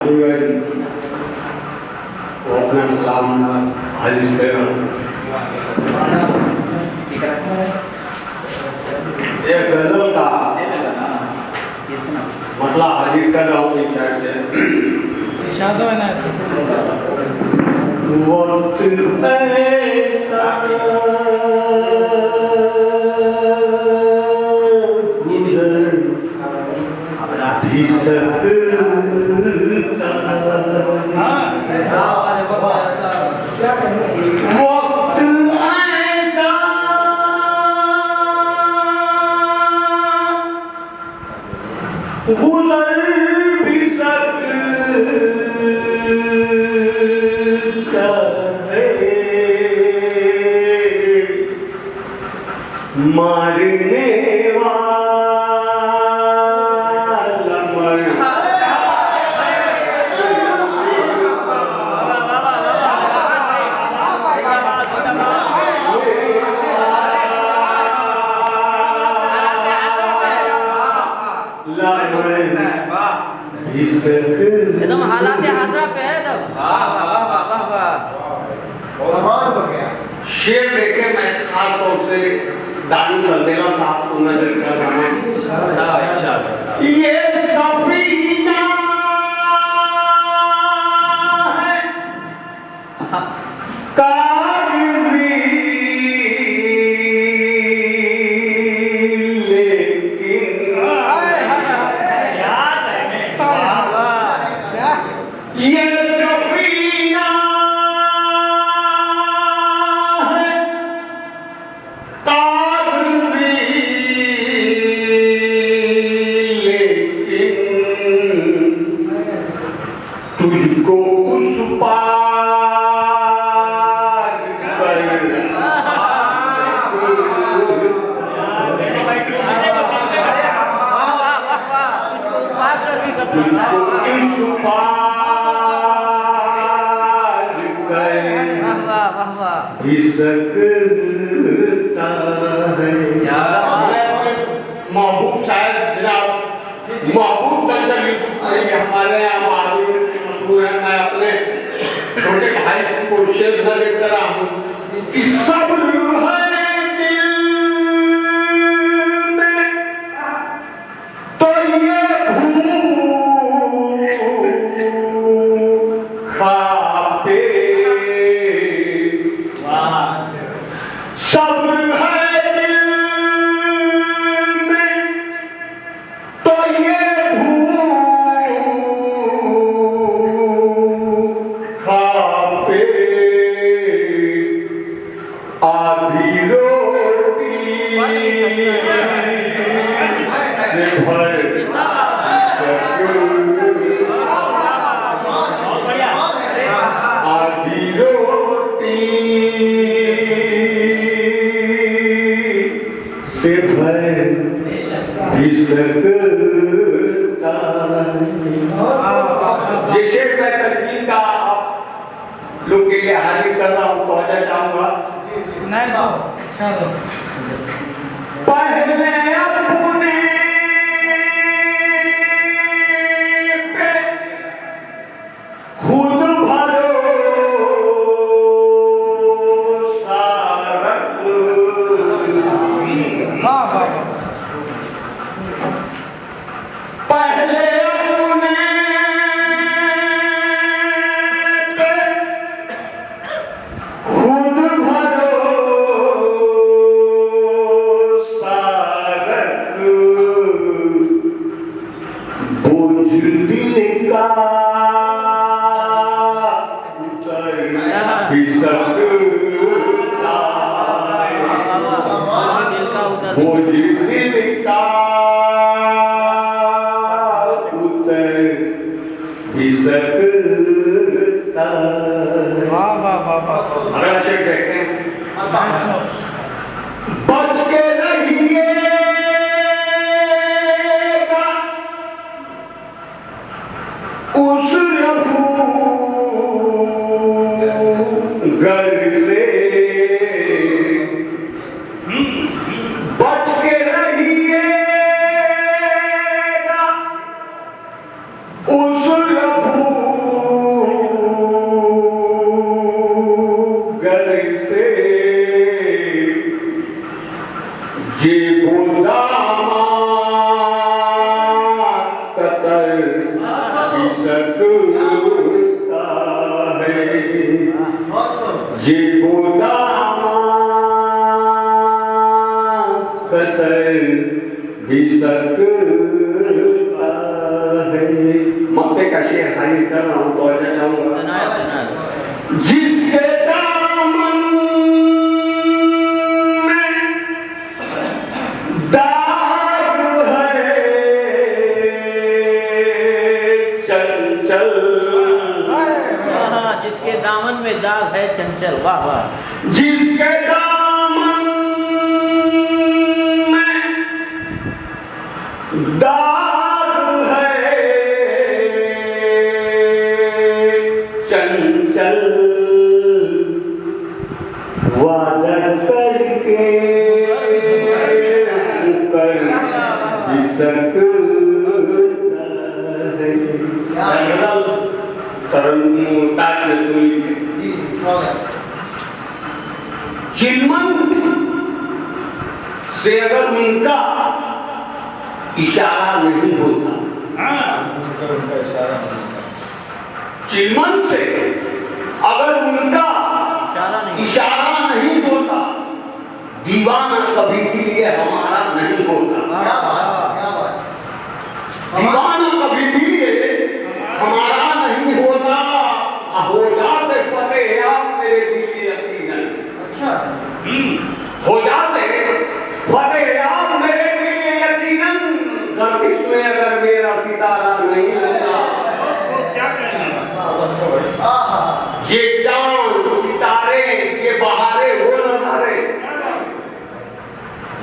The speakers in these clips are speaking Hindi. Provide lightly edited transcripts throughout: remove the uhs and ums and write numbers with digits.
वो अपना सलाम हाजिर कर ये गजल का मतलब हाजिर कर रहा हूँ एक साइड से वक्त ऐसा भी गुजर भी सकता है मारने वाला मर एकदम हालात हाजरा पे है एकदम। वाह वाह वाह वाह वाह शेर देखे मैं खास तौर से दानी सलमेला साहब को नजर कर रहा हूँ। ये सफीना है कागज़ी लेकिन ये सफीना है कागज़ी लेकिन तुझको उस पार सकता है। महबूब साहब जनाब महबूब चंचल यूसुफ हमारे यहाँ मशहूर है। मैं अपने छोटे भाई से को शेर लेकर रहा हूँ कि सब्र है दिल में तो ये भूखा सब्र है दिल में तो ये भूखा पे आधी रोटी से भर आधी रोटी से भर भी सकता ये शेर मैं तलकीन का आप लोग के लिए हाजिर कर रहा हूँ। तो आ जाऊंगा पहले अपने पे खुद भरोसा रख पहले अपने पे खुद भरोसा रख बोझ दिल का उतर भी सकता बोझ दिल का सकता अगर शेर देखें बच के रहिएगा उस रफू घर से बच के रहिएगा उस रफू सकता है ये खुदा कतर भी सकता है। मक्के का शेर हाजिर कर रहा हूँ तो ऐसा चाहूंगा जिसके दामन में दाग है चंचल, जिसके दामन में दाग है चंचल, वाह वाह। जिसके दामन में दाग है चंचल, वादा करके कर भी सकता है। तरंगता के चिन्मन से अगर उनका इशारा नहीं होता, चिन्मन से अगर उनका इशारा नहीं होता, दीवाना कभी भी ये हमारा नहीं होता। दीवाना कभी भी ये हमारा नहीं होता। हो जाते फतेह आप मेरे दिल यकीनन, हो जाते फतेह आप मेरे दिल यकीनन, गर्दिश में अगर मेरा सितारा नहीं होता। ये चांद सितारे ये बहारे वो नजारे,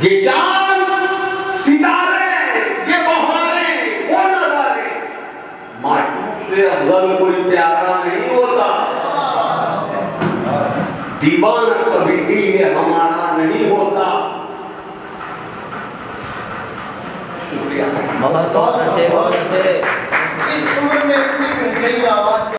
ये चांद सितारे ये बहारे वो नजारे, माशूक से अफजल कोई प्यारा नहीं होता। दीवाना कभी भी ये हमारा नहीं होता। शुक्रिया। बहुत अच्छे, बहुत अच्छे। इस उम्र में इतनी गहरी आवाज